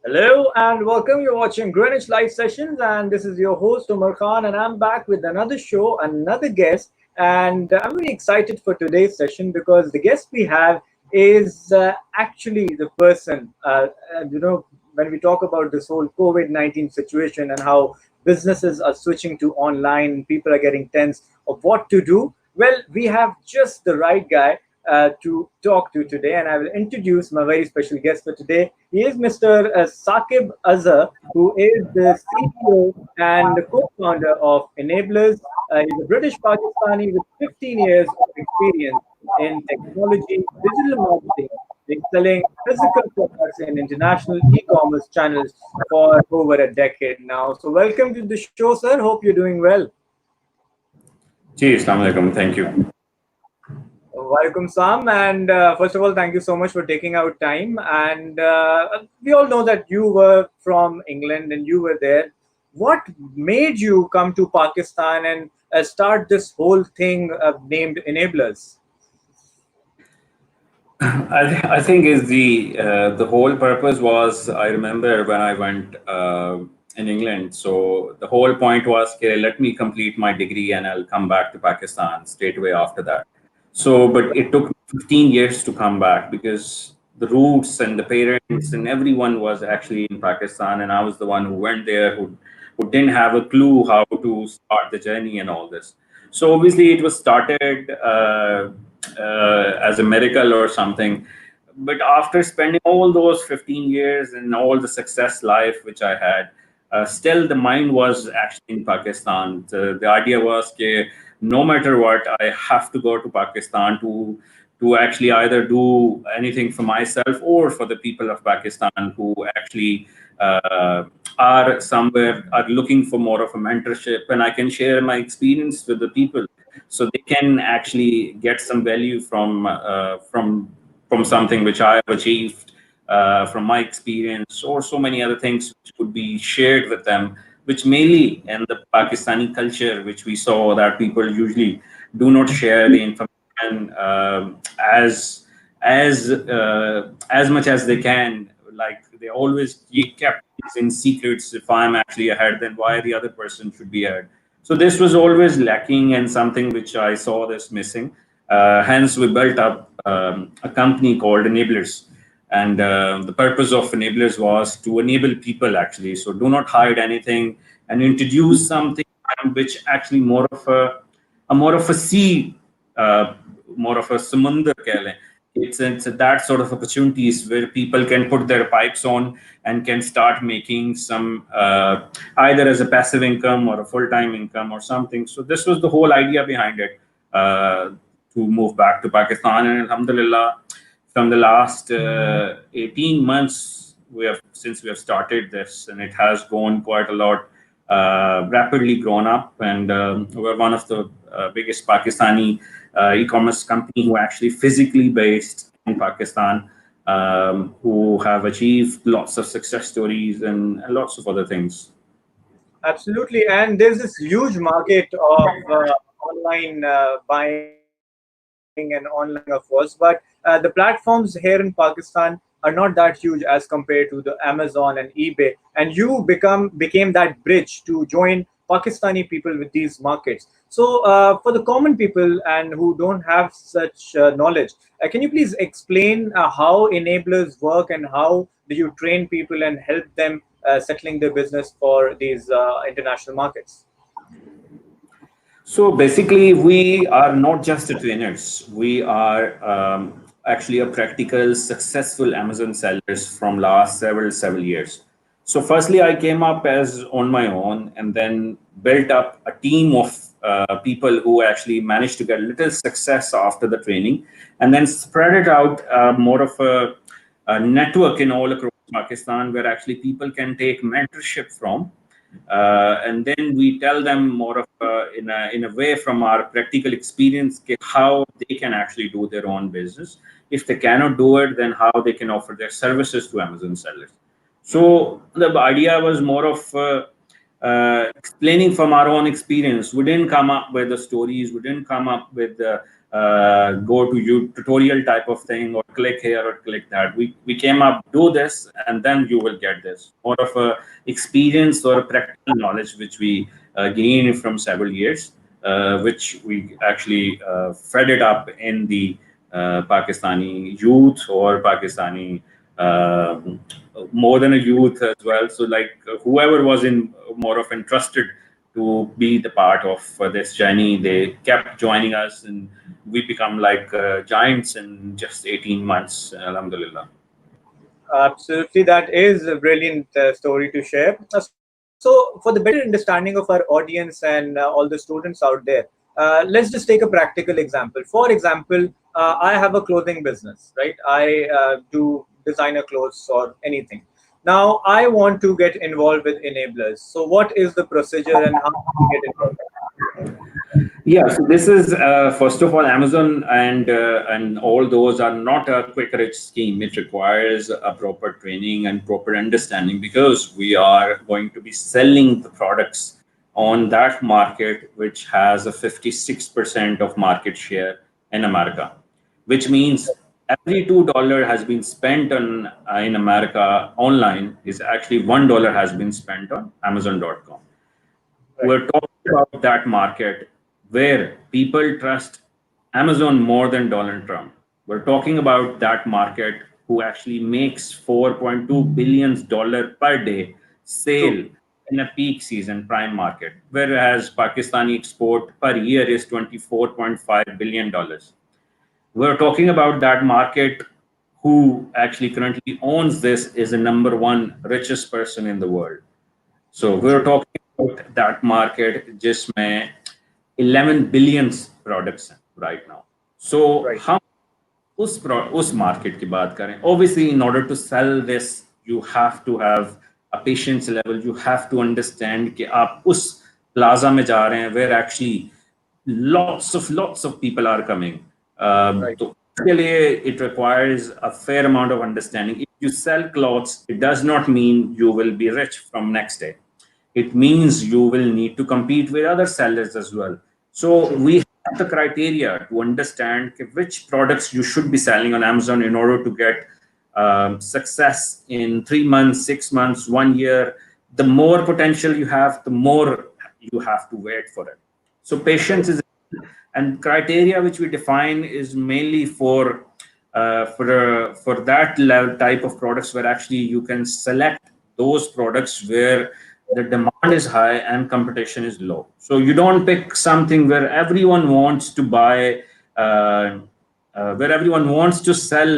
Hello and welcome. You're watching Greenwich Live Sessions, and this is your host Umar Khan, and I'm back with another show, another guest, and I'm really excited for today's session because the guest we have is actually the person. When we talk about this whole COVID-19 situation and how businesses are switching to online, people are getting tense of what to do. Well, we have just the right guy to talk to today, and I will introduce my very special guest for today. He is Mr. Saqib Azhar, who is the CEO and the co-founder of Enablers. He's a British Pakistani with 15 years of experience in technology, digital marketing, selling physical products in international e-commerce channels for over a decade now. So, welcome to the show, sir. Hope you're doing well. Ji, Assalamu alaikum. Thank you. Welcome, Sam. And first of all, thank you so much for taking out time. And we all know that you were from England and you were there. What made you come to Pakistan and start this whole thing named Enablers? I think is the whole purpose was I remember when I went in England. So the whole point was, okay, let me complete my degree and I'll come back to Pakistan straight away after that. So, but it took 15 years to come back because the roots and the parents and everyone was actually in Pakistan, and I was the one who went there who didn't have a clue how to start the journey and all this. So obviously it was started as a miracle or something. But after spending all those 15 years and all the success life which I had, still the mind was actually in Pakistan. The idea was that no matter what, I have to go to Pakistan to actually either do anything for myself or for the people of Pakistan who actually are somewhere are looking for more of a mentorship, and I can share my experience with the people so they can actually get some value from something which I have achieved from my experience, or so many other things which could be shared with them, which mainly in the Pakistani culture, which we saw that people usually do not share the information as much as they can. Like they always kept things in secrets. If I'm actually ahead, then why the other person should be ahead? So this was always lacking and something which I saw this missing. Hence, we built up a company called Enablers. And the purpose of Enablers was to enable people actually. So do not hide anything and introduce something which actually more of a sea, uh, more of a samundar keh lein. It's that sort of opportunities where people can put their pipes on and can start making some either as a passive income or a full-time income or something. So this was the whole idea behind it, to move back to Pakistan. And alhamdulillah, from the last 18 months, we have started this, and it has gone quite a lot, rapidly grown up, and we're one of the biggest Pakistani e-commerce company who are actually physically based in Pakistan, who have achieved lots of success stories and lots of other things. Absolutely. And there's this huge market of online buying and online selling, of course. But the platforms here in Pakistan are not that huge as compared to the Amazon and eBay. And you became that bridge to join Pakistani people with these markets. So for the common people and who don't have such knowledge, can you please explain how enablers work and how do you train people and help them settling their business for these international markets? So basically, we are not just the trainers. We are actually a practical, successful Amazon sellers from last several years. So firstly, I came up as on my own, and then built up a team of people who actually managed to get little success after the training, and then spread it out, more of a network in all across Pakistan, where actually people can take mentorship from, and then we tell them more of in a way from our practical experience how they can actually do their own business. If they cannot do it, then how they can offer their services to Amazon sellers. So the idea was more of explaining from our own experience. We didn't come up with the stories. We didn't come up with go to you tutorial type of thing or click here or click that. We came up, do this, and then you will get this. More of a experience or a practical knowledge which we gained from several years, which we actually fed it up in the Pakistani youth or Pakistani more than a youth as well. So like whoever was in more of interested to be the part of this journey, they kept joining us, and we become like giants in just 18 months, alhamdulillah. Absolutely, that is a brilliant story to share. So, for the better understanding of our audience and all the students out there, let's just take a practical example. For example, I have a clothing business, right? I do designer clothes or anything. Now, I want to get involved with enablers. So, what is the procedure and how do we get involved? Yeah, so this is first of all, Amazon and all those are not a quick rich scheme. It requires a proper training and proper understanding, because we are going to be selling the products on that market which has a 56% of market share in America, which means every $2 has been spent on in America online is actually $1 has been spent on Amazon.com. Right. We're talking about that market where people trust Amazon more than Donald Trump. We're talking about that market who actually makes $4.2 billion per day True. sale in a peak season prime market, whereas Pakistani export per year is $24.5 billion. We're talking about that market who actually currently owns this is the number one richest person in the world. So we're True. talking about that market जिसमें 11 billion products हैं right now. So Right. हम उस market की बात करें. Obviously, in order to sell this, you have to have a patience level. You have to understand कि आप उस plaza में जा रहे हैं where actually lots of people are coming. Right. तो उसके लिए it requires a fair amount of understanding. If you sell clothes, it does not mean you will be rich from next day. It means you will need to compete with other sellers as well. So True. we have the criteria to understand which products you should be selling on Amazon in order to get success in 3 months, 6 months, 1 year. The more potential you have, the more you have to wait for it. So Right. patience is, and criteria which we define is mainly for that level type of products where actually you can select those products where the demand is high and competition is low. So you don't pick something where everyone wants to buy, where everyone wants to sell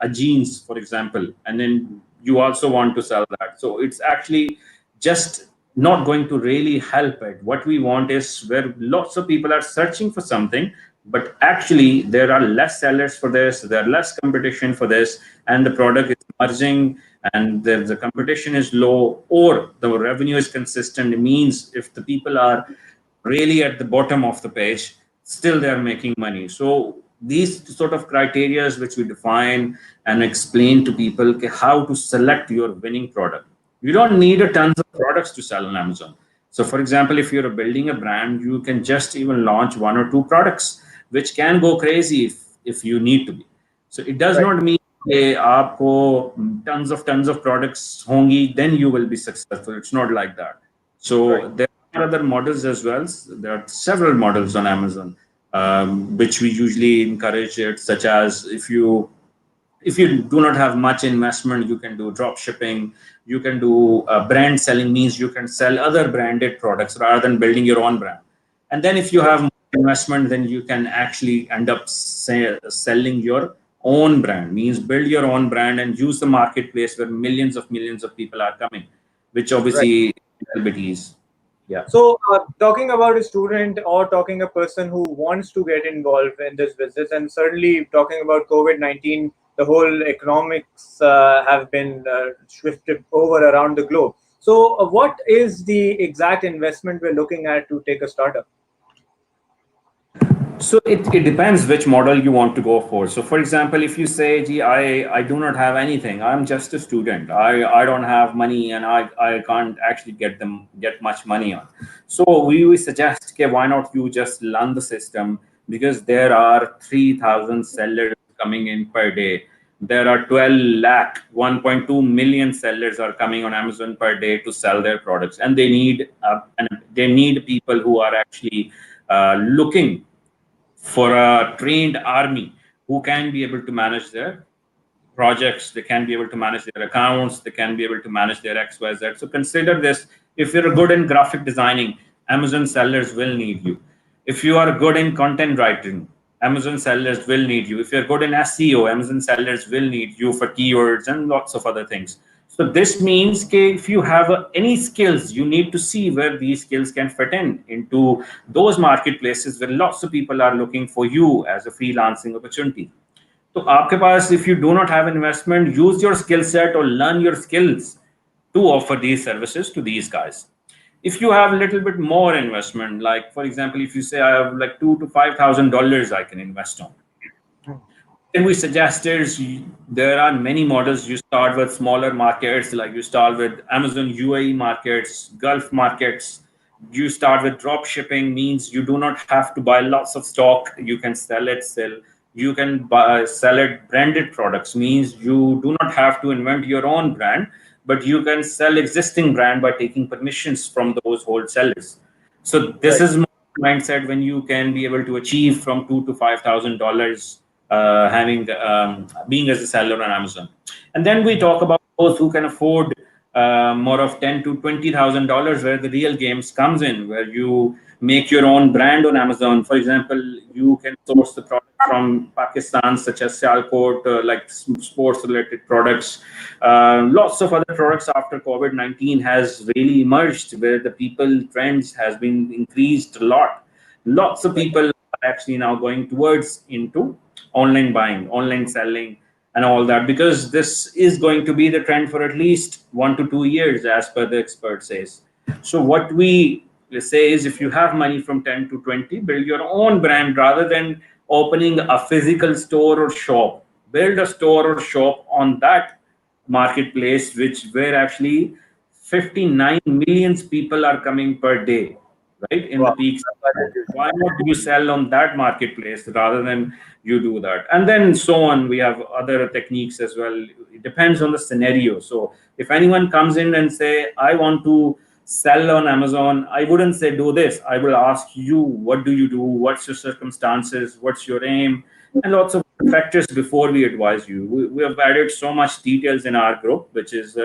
a jeans, for example, and then you also want to sell that. So it's actually just not going to really help it. What we want is where lots of people are searching for something, but actually there are less sellers for this, there are less competition for this, and the product is emerging, and the competition is low, or the revenue is consistent. It means if the people are really at the bottom of the page, still they are making money. So these sort of criterias which we define and explain to people how to select your winning product. You don't need a tons of products to sell on Amazon. So for example, if you're building a brand, you can just even launch 1 or 2 products, which can go crazy if you need to be. So it does Right. not mean कि आपको tons of products होंगी, then you will be successful. It's not like that. Right. So there are other models as well. There are several models on Amazon, which we usually encourage it, such as if you do not have much investment, you can do drop shipping. You can do brand selling, means you can sell other branded products rather than building your own brand. And then if you True. have more investment, then you can actually end up selling your own brand, means build your own brand and use the marketplace where millions of people are coming, which Right. obviously will be easy. Yeah. So, talking about a student or talking a person who wants to get involved in this business, and certainly talking about COVID-19, the whole economics have been shifted over around the globe. So, what is the exact investment we're looking at to take a startup? So it depends which model you want to go for. So for example, if you say, gee, I do not have anything, I'm just a student, I don't have money, and I can't actually get much money on. So we suggest, okay, why not you just learn the system, because there are 3,000 sellers coming in per day. There are 12 lakh, 1.2 million sellers are coming on Amazon per day to sell their products, and they need people who are actually looking for a trained army who can be able to manage their projects, they can be able to manage their accounts, they can be able to manage their XYZ. So consider this: if you're good in graphic designing, Amazon sellers will need you. If you are good in content writing, Amazon sellers will need you. If you're good in SEO, Amazon sellers will need you for keywords and lots of other things. So this means that if you have any skills, you need to see where these skills can fit in into those marketplaces where lots of people are looking for you as a freelancing opportunity. So आपके पास, if you do not have investment, use your skill set or learn your skills to offer these services to these guys. If you have a little bit more investment, like for example, if you say I have like $2,000 to $5,000 I can invest on, then we suggest there are many models. You start with smaller markets, like you start with Amazon UAE markets, Gulf markets. You start with drop shipping, means you do not have to buy lots of stock. You can sell it still. You can sell it branded products, means you do not have to invent your own brand, but you can sell existing brand by taking permissions from those wholesalers. So this Right. is mindset when you can be able to achieve from $2,000 to $5,000 having being as a seller on Amazon. And then we talk about those who can afford more of $10,000 to $20,000, where the real games comes in, where you make your own brand on Amazon. For example, you can source the product from Pakistan, such as Sialkot, like sports-related products. Lots of other products after COVID-19 has really emerged, where the people trends has been increased a lot. Lots of people are actually now going towards into online buying, online selling, and all that, because this is going to be the trend for at least 1 to 2 years, as per the expert says. So what we say is, if you have money from 10 to 20, build your own brand rather than opening a physical store or shop. Build a store or shop on that marketplace, which where actually 59 million people are coming per day, right? In the Wow. peaks. Why not you sell on that marketplace rather than you do that? And then so on. We have other techniques as well. It depends on the scenario. So if anyone comes in and say, I want to sell on Amazon, I wouldn't say do this. I will ask you, what do you do? What's your circumstances? What's your aim? And lots of factors before we advise you. We have added so much details in our group, which is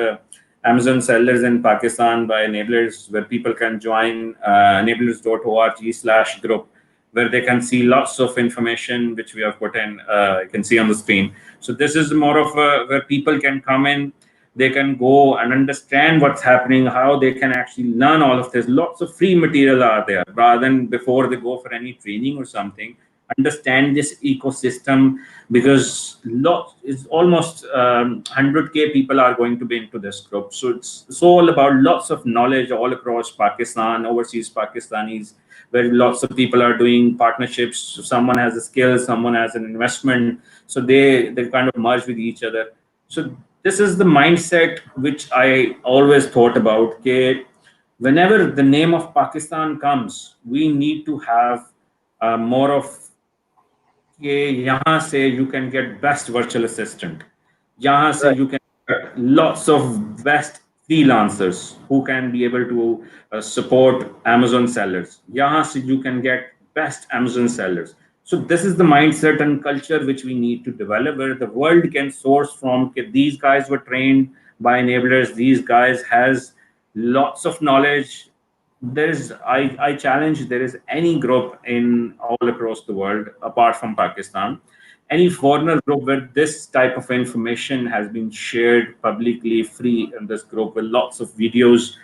Amazon sellers in Pakistan by enablers, where people can join enablers.org/group, where they can see lots of information which we have put in. You can see on the screen. So this is more of where people can come in, they can go and understand what's happening, how they can actually learn all of this. Lots of free material are there, rather than before they go for any training or something. Understand this ecosystem, because lot is almost 100K people are going to be into this group. So it's all about lots of knowledge all across Pakistan, overseas Pakistanis, where lots of people are doing partnerships. So someone has a skill, someone has an investment, so they kind of merge with each other. So this is the mindset which I always thought about. Okay, whenever the name of Pakistan comes, we need to have more of कि यहाँ से you can get best virtual assistant. यहाँ से Right. you can get lots of best freelancers who can be able to support Amazon sellers. यहाँ से you can get best Amazon sellers. So this is the mindset and culture which we need to develop, where the world can source from. These guys were trained by enablers. These guys has lots of knowledge. I challenge, there is any group in all across the world apart from Pakistan, any foreigner group where this type of information has been shared publicly free in this group with lots of videos.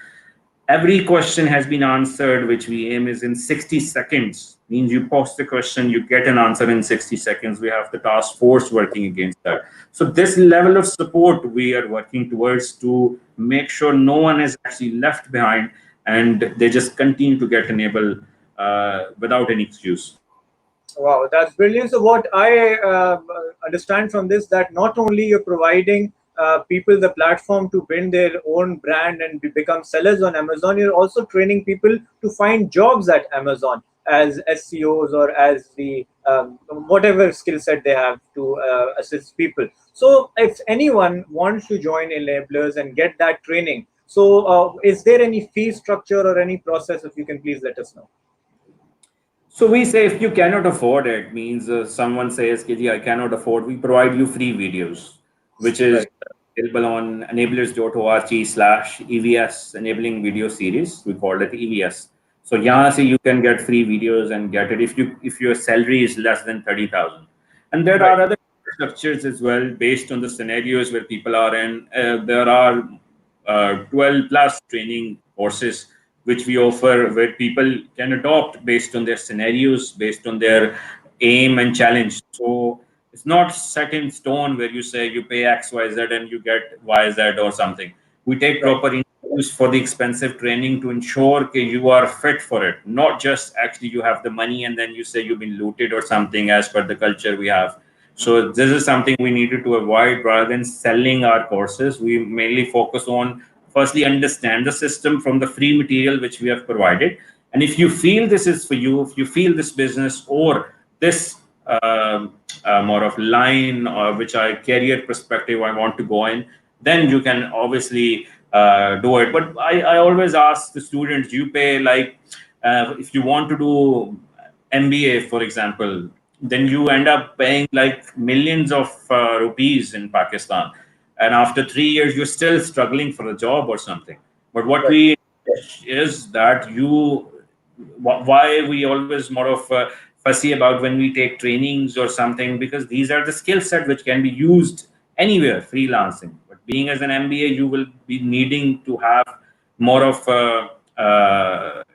Every question has been answered, which we aim is in 60 seconds. Means you post the question, you get an answer in 60 seconds. We have the task force working against that. So this level of support we are working towards to make sure no one is actually left behind and they just continue to get enabled without any excuse. Wow, that's brilliant. So what I understand from this, that not only you're providing people the platform to build their own brand and become sellers on Amazon, you're also training people to find jobs at Amazon. as SEOs or as the whatever skill set they have to assist people. So if anyone wants to join enablers and get that training, so is there any fee structure or any process? If you can please let us know. So we say if you cannot afford it, means someone says, "Kiji, I cannot afford." We provide you free videos, which is Right. available on enablers.org/EVS enabling video series. We call it EVS. So यहाँ से you can get free videos and get it if your salary is less than 30,000. And there Right. are other structures as well based on the scenarios where people are in. There are 12 plus training courses which we offer where people can adopt based on their scenarios, based on their aim and challenge. So it's not set in stone where you say you pay X, Y, Z and you get Y, Z or something. We take Right. proper interviews for the expensive training to ensure that you are fit for it, not just actually you have the money and then you say you've been looted or something as per the culture we have. So this is something we needed to avoid rather than selling our courses. We mainly focus on firstly understand the system from the free material which we have provided. And if you feel this is for you, if you feel this business or this more of line or which I career perspective I want to go in, then you can obviously do it. But I always ask the students, you pay like if you want to do MBA, for example, then you end up paying like millions of rupees in Pakistan. And after 3 years, you're still struggling for a job or something. But what Right. we is that why we always more of fussy about when we take trainings or something, because these are the skill set which can be used anywhere, freelancing. But being as an MBA, you will be needing to have more of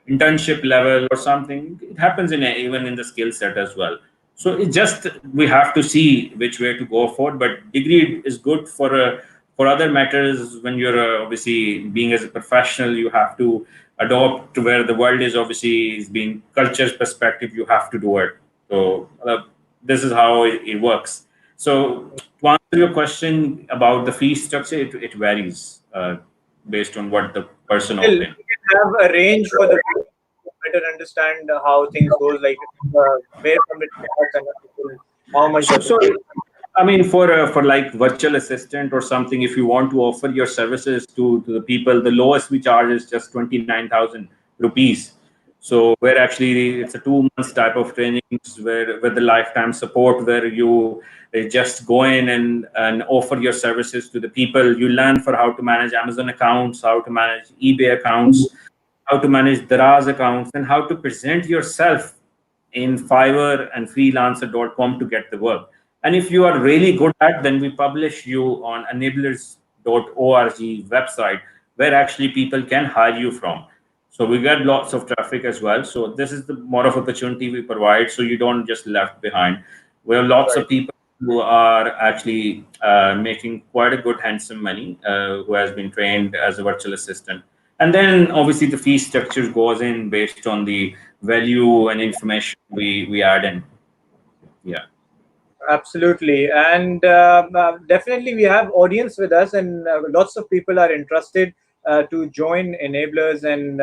internship level or something. It happens even in the skill set as well. So it just we have to see which way to go for. But degree is good for other matters. When you're obviously being as a professional, you have to adopt to where the world is obviously is being culture's perspective. You have to do it. So this is how it works. So to answer your question about the fee structure, it varies based on what the person Still, opting. we can have a range for the to better understand how things goes, like where from it starts and how much So, does it so take. I mean, for like virtual assistant or something, if you want to offer your services to the people, the lowest we charge is just 29,000 rupees. So where actually it's a 2 months type of trainings where with the lifetime support where you just go in and offer your services to the people. You learn for how to manage Amazon accounts, how to manage eBay accounts, how to manage Daraz accounts, and how to present yourself in Fiverr and freelancer.com to get the work. And if you are really good at, then we publish you on enablers.org website where actually people can hire you from. So we get lots of traffic as well. So this is the more of opportunity we provide. So you don't just left behind. We have lots Right. of people who are actually making quite a good handsome money, who has been trained as a virtual assistant. And then obviously the fee structure goes in based on the value and information we add in. Yeah. Absolutely, and definitely we have audience with us, and lots of people are interested to join enablers and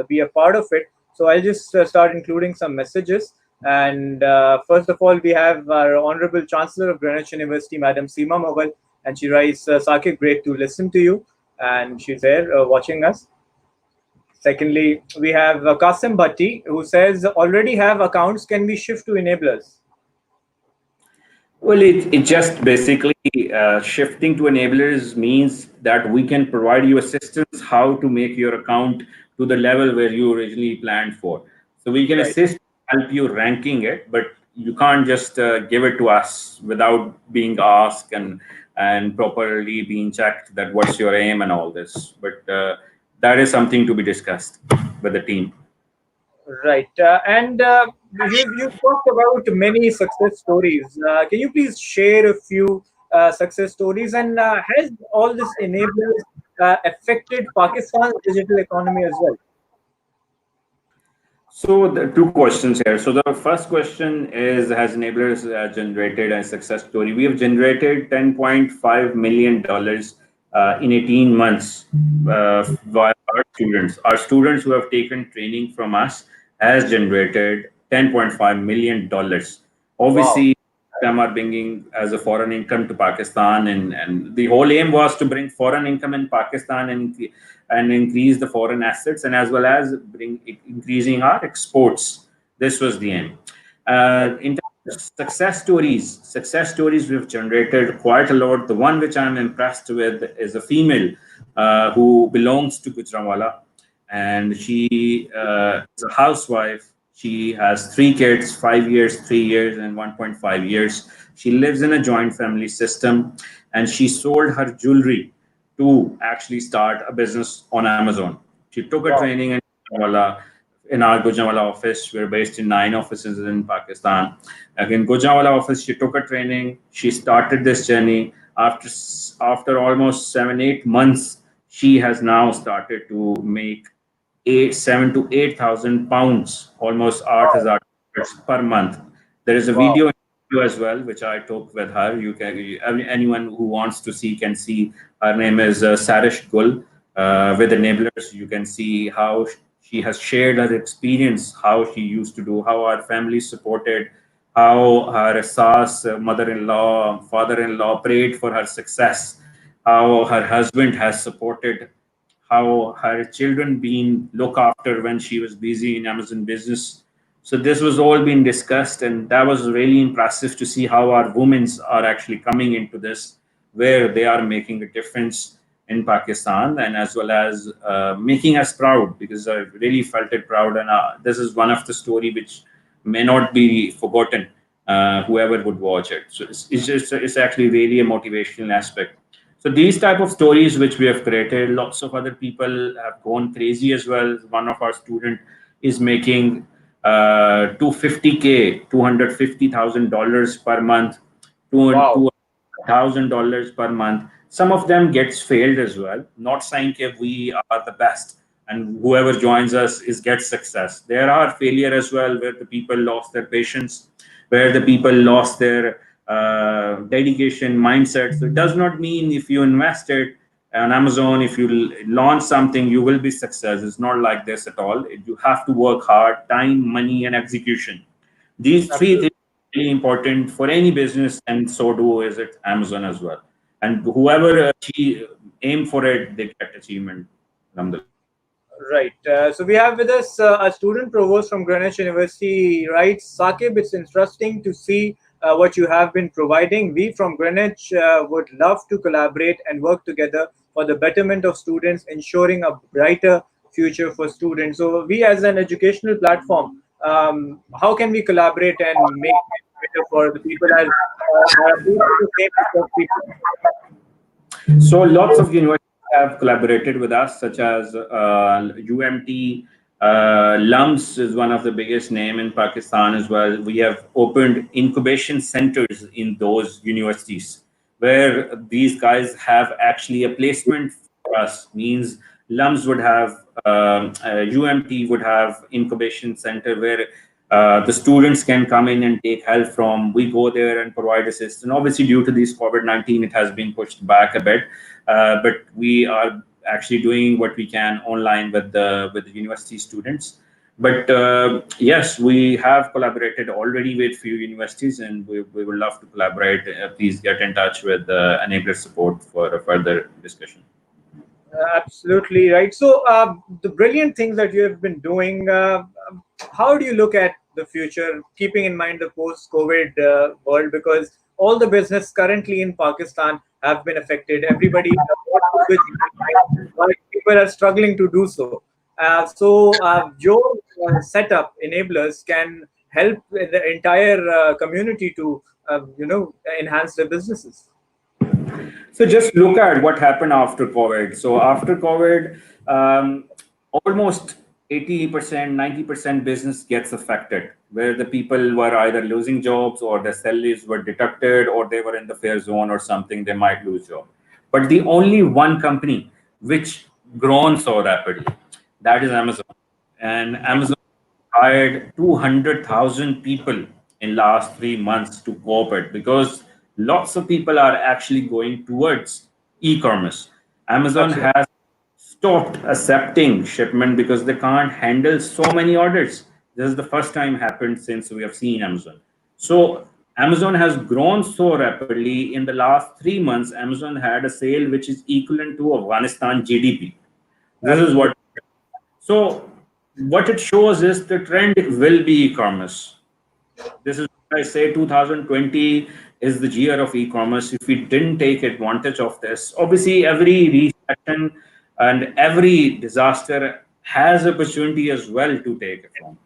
be a part of it. So I'll just start including some messages. And first of all, we have our Honorable Chancellor of Greenwich University, Madam Seema Mughal, and she writes, "Saqib, great to listen to you," and she's there watching us. Secondly, we have Kasim Bhatti, who says, "Already have accounts, can we shift to enablers?" Well, it just basically shifting to enablers means that we can provide you assistance how to make your account to the level where you originally planned for. So we can Right. assist, help you ranking it, but you can't just give it to us without being asked and properly being checked that what's your aim and all this. But that is something to be discussed with the team. Right. And you talked about many success stories. Can you please share a few success stories? And has all this enablers affected Pakistan's digital economy as well? So the two questions here. So the first question is, has enablers generated a success story? We have generated $10.5 million in 18 months via our students. Our students who have taken training from us has generated $10.5 million. Wow. Obviously, them are bringing as a foreign income to Pakistan, and the whole aim was to bring foreign income in Pakistan and increase the foreign assets, and as well as bring increasing our exports. This was the aim. Right. In terms of success stories we've generated quite a lot. The one which I'm impressed with is a female who belongs to Gujranwala, and she is a housewife. She has three kids, 5 years, 3 years, and 1.5 years. She lives in a joint family system, and she sold her jewelry to actually start a business on Amazon. She took a Wow. training in Gujranwala, in our Gujranwala office. We're based in 9 offices in Pakistan. Again, Gujranwala office, she took a training. She started this journey. After almost 7 8 months, she has now started to make 7 to 8 thousand pounds, almost 8,000 per month. There is a Wow. video as well, which I took with her. You can anyone who wants to see can see. Her name is Sarish Gul with enablers. You can see how she has shared her experience, how she used to do, how our family supported, how her sas, mother-in-law, father-in-law prayed for her success, how her husband has supported, how her children been looked after when she was busy in Amazon business. So this was all being discussed, and that was really impressive to see how our women are actually coming into this, where they are making a difference in Pakistan, and as well as making us proud, because I really felt it proud, and this is one of the story which may not be forgotten. Whoever would watch it, so it's actually really a motivational aspect. So these type of stories which we have created, lots of other people have gone crazy as well. One of our student is making 250K, $250,000 per month, Wow. $200,000 per month. Some of them gets failed as well. Not saying that we are the best and whoever joins us is gets success. There are failure as well where the people lost their patience, where the people lost their dedication, mindset. So it does not mean if you invested on Amazon, if you launch something, you will be success. It's not like this at all. You have to work hard, time, money, and execution. These three things Absolutely. are really important for any business, and so do is it Amazon as well. And whoever aim for it, they get achievement. Alhamdulillah. Right. So we have with us a student provost from Greenwich University, right? Saqib, it's interesting to see what you have been providing. We from Greenwich would love to collaborate and work together for the betterment of students, ensuring a brighter future for students. So we, as an educational platform, how can we collaborate and make it better for the people as the same of people? So lots of universities have collaborated with us, such as UMT. LUMS is one of the biggest name in Pakistan as well. We have opened incubation centers in those universities where these guys have actually a placement for us. Means LUMS would have, UMT would have incubation center where the students can come in and take help from. We go there and provide assistance. Obviously, due to this COVID-19, it has been pushed back a bit, but we are actually doing what we can online with the university students. But yes, we have collaborated already with few universities, and we would love to collaborate. Please get in touch with Enabler Support for a further discussion. Absolutely right. So, the brilliant things that you have been doing, how do you look at the future, keeping in mind the post-COVID world? Because all the business currently in Pakistan have been affected. Everybody wants to switch online, but people are struggling to do so. So, your setup enablers can help the entire community to, enhance their businesses. So just look at what happened after COVID. So after COVID, almost 80%, 90% business gets affected, where the people were either losing jobs or their salaries were deducted or they were in the fair zone or something, they might lose job. But the only one company which grown so rapidly, that is Amazon. And Amazon hired 200,000 people in last 3 months to cooperate because lots of people are actually going towards e-commerce. Amazon Absolutely. has stopped accepting shipment because they can't handle so many orders. This is the first time happened since we have seen Amazon. So Amazon has grown so rapidly. In the last 3 months, Amazon had a sale which is equivalent to Afghanistan GDP. This is Absolutely. what. So what it shows is the trend will be e-commerce. This is why I say 2020 is the year of e-commerce. If we didn't take advantage of this, obviously every recession and every disaster has opportunity as well to take it from.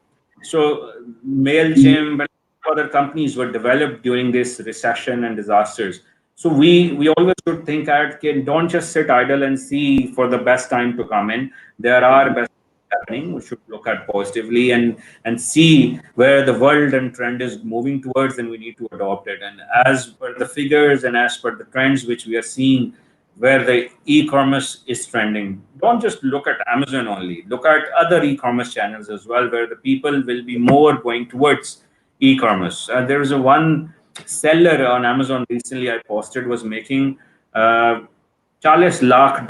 So Mailchimp and other companies were developed during this recession and disasters. So we always should think at, okay, don't just sit idle and see for the best time to come in. There are best happening. We should look at positively and see where the world and trend is moving towards, and we need to adopt it. And as per the figures and as per the trends which we are seeing, where the e-commerce is trending, don't just look at Amazon only. Look at other e-commerce channels as well, where the people will be more going towards e-commerce. There is a one seller on Amazon recently I posted was making uh, $40 lakh.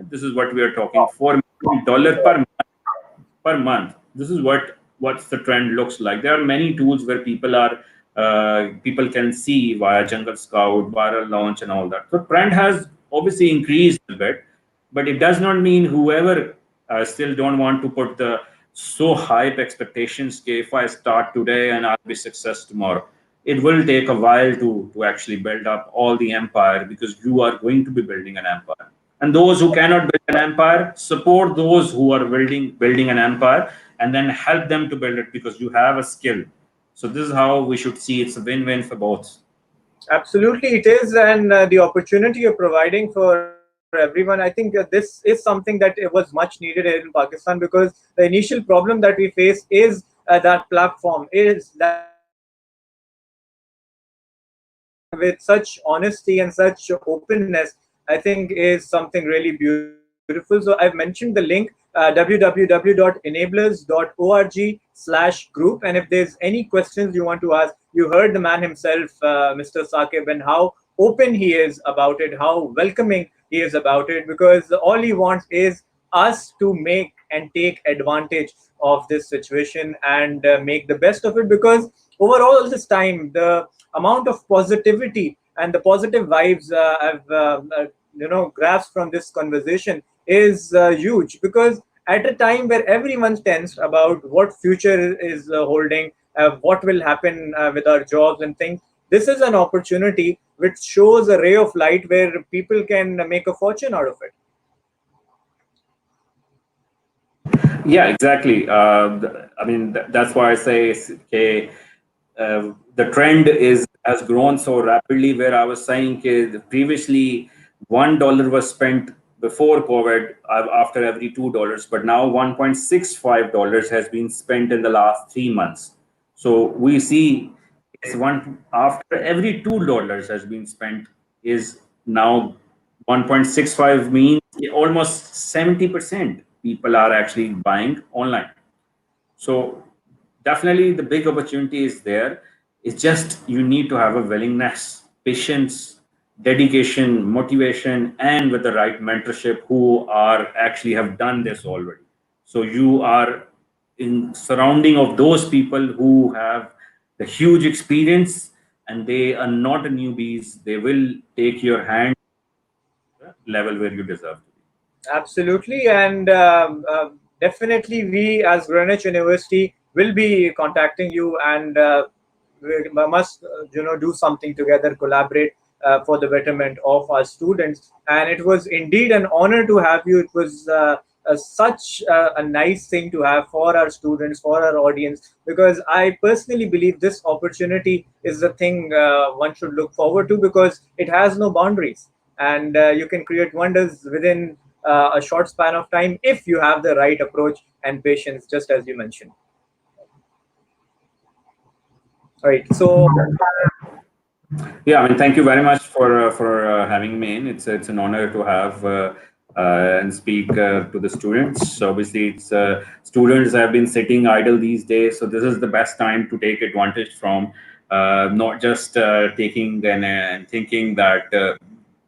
This is what we are talking, $4 million per month. This is what the trend looks like. There are many tools where people can see via Jungle Scout, viral launch, and all that. So trend has obviously increased a bit, but it does not mean whoever still don't want to put the so hype expectations. Okay, if I start today and I'll be success tomorrow, it will take a while to actually build up all the empire, because you are going to be building an empire. And those who cannot build an empire, support those who are building an empire, and then help them to build it because you have a skill. So this is how we should see. It's a win-win for both. Absolutely, it is, and the opportunity you're providing for everyone. I think this is something that it was much needed here in Pakistan, because the initial problem that we face is that platform is that with such honesty and such openness, I think is something really beautiful. So I've mentioned the link www.enablers.org/group. And if there's any questions you want to ask, you heard the man himself, Mr. Saqib, and how open he is about it, how welcoming he is about it, because all he wants is us to make and take advantage of this situation and make the best of it. Because overall, this time, the amount of positivity and the positive vibes I've grasped from this conversation is huge. Because at a time where everyone's tensed about what future is holding, what will happen with our jobs and things, this is an opportunity which shows a ray of light where people can make a fortune out of it. Yeah, exactly. I mean, that's why I say, okay, the trend is has grown so rapidly. Where I was saying, okay, previously $1 was spent before COVID after every $2, but now $1.65 has been spent in the last 3 months. So we see it's one after every $2 has been spent is now 1.65, means almost 70% people are actually buying online. So definitely the big opportunity is there. It's just you need to have a willingness, patience, dedication, motivation, and with the right mentorship who are actually have done this already. So you are in surrounding of those people who have the huge experience, and they are not newbies. They will take your hand to the level where you deserve to be. Absolutely, and definitely, we as Greenwich University will be contacting you, and we must, do something together, collaborate for the betterment of our students. And it was indeed an honor to have you. It was such a nice thing to have for our students, for our audience, because I personally believe this opportunity is the thing one should look forward to, because it has no boundaries, and you can create wonders within a short span of time if you have the right approach and patience, just as you mentioned. All right. So, Yeah, I mean, thank you very much for having me in. It's an honor to have and speak to the students. So obviously, it's students have been sitting idle these days, so this is the best time to take advantage from, not just taking and thinking that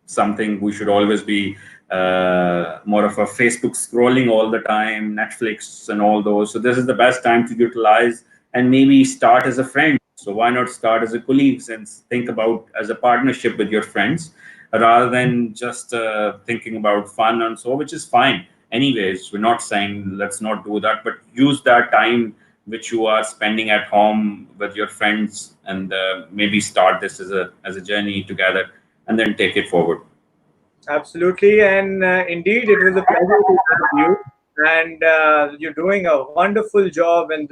something we should always be more of a Facebook scrolling all the time, Netflix and all those. So this is the best time to utilize and maybe start as a friend. So why not start as a colleagues and think about as a partnership with your friends rather than just thinking about fun and so, which is fine. Anyways, we're not saying let's not do that, but use that time which you are spending at home with your friends and maybe start this as a journey together and then take it forward. Absolutely, and indeed, it was a pleasure to have you. And you're doing a wonderful job, and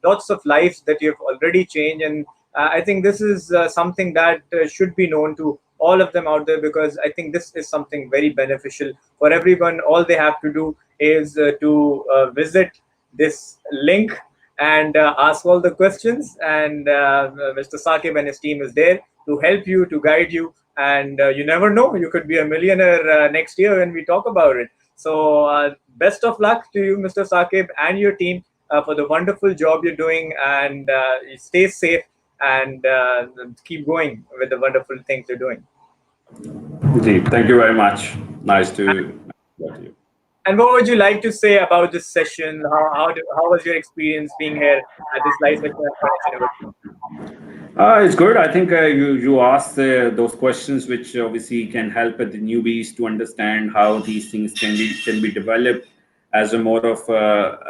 lots of lives that you've already changed. And I think this is something that should be known to all of them out there, because I think this is something very beneficial for everyone. All they have to do is to visit this link and ask all the questions, and Mr. Saqib and his team is there to help you, to guide you, and you never know, you could be a millionaire next year when we talk about it. So best of luck to you, Mr. Saqib, and your team for the wonderful job you're doing, and stay safe, and keep going with the wonderful things you're doing. Indeed. Thank you very much. Nice to talk to you. And what would you like to say about this session? How was your experience being here at this live session at Finance University? It's good. I think you asked those questions, which obviously can help the newbies to understand how these things can be developed as a more of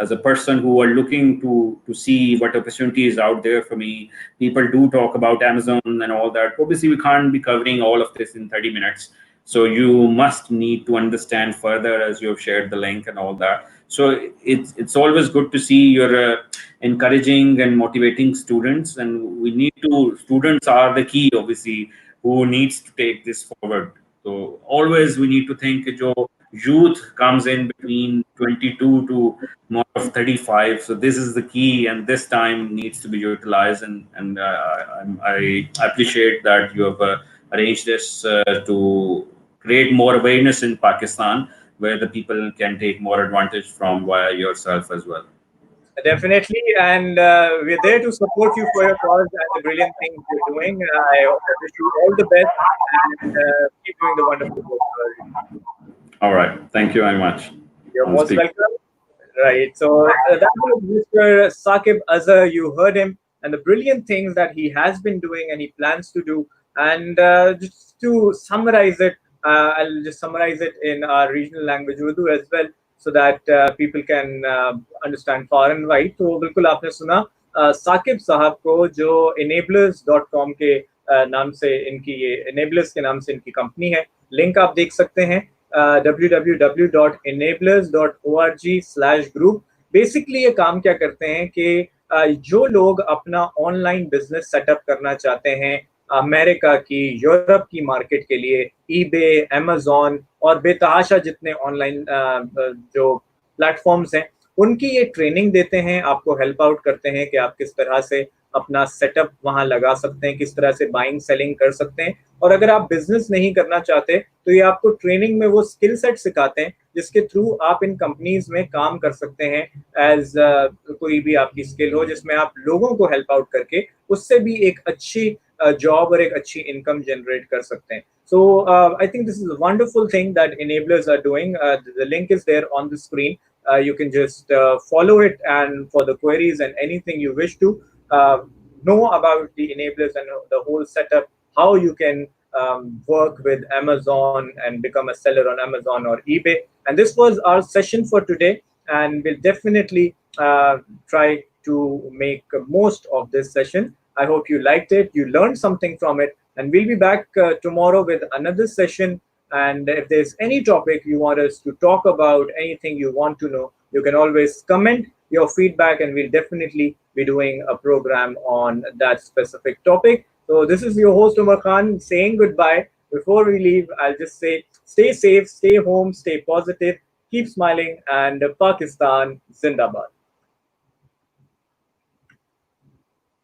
as a person who are looking to see what opportunities out there for me. People do talk about Amazon and all that. Obviously, we can't be covering all of this in 30 minutes. So you must need to understand further as you have shared the link and all that. So it's always good to see you're encouraging and motivating students, and we need to. Students are the key, obviously, who needs to take this forward. So always we need to think your youth comes in between 22 to more of 35. So this is the key, and this time needs to be utilized. And I appreciate that you have arranged this to create more awareness in Pakistan, where the people can take more advantage from via yourself as well. Definitely, and we're there to support you for your cause and the brilliant things you're doing. I wish you all the best, and keep doing the wonderful work. All right. Thank you very much. You're I'll most speak. welcome. Right. So that was Mr. Saqib Azhar. You heard him and the brilliant things that he has been doing and he plans to do. And just to summarize it, I'll just summarize it in our regional language, Urdu, as well, so that people can understand far and wide. तो बिल्कुल आपने सुना साकिब साहब को, जो enablers.com के नाम से इनकी ये enablers के नाम से इनकी कंपनी है. लिंक आप देख सकते हैं www.enablers.org/group. बेसिकली ये काम क्या करते हैं कि जो लोग अपना ऑनलाइन बिजनेस सेटअप करना चाहते हैं अमेरिका की, यूरोप की मार्केट के लिए, ईबे, अमेजॉन और बेतहाशा जितने ऑनलाइन जो प्लेटफॉर्म्स हैं, उनकी ये ट्रेनिंग देते हैं, आपको हेल्प आउट करते हैं कि आप किस तरह से अपना सेटअप वहां लगा सकते हैं, किस तरह से बाइंग सेलिंग कर सकते हैं. और अगर आप बिजनेस नहीं करना चाहते तो ये आपको ट्रेनिंग में वो स्किल सेट सिखाते हैं जिसके थ्रू आप इन कंपनीज में काम कर सकते हैं एज कोई भी आपकी स्किल हो जिसमें आप लोगों को हेल्प आउट करके उससे भी एक अच्छी जॉब और एक अच्छी इनकम जनरेट कर सकते हैं. So I think this is a wonderful thing that enablers are doing. The link is there on the screen. You can just follow it, and for the queries and anything you wish to know about the enablers and the whole setup, how you can work with Amazon and become a seller on Amazon or eBay. And this was our session for today, and we'll definitely try to make most of this session. I hope you liked it, you learned something from it, and we'll be back tomorrow with another session. And if there's any topic you want us to talk about, anything you want to know, you can always comment your feedback, and we'll definitely be doing a program on that specific topic. So this is your host Umar Khan saying goodbye. Before we leave, I'll just say stay safe, stay home, stay positive, keep smiling, and Pakistan Zindabad.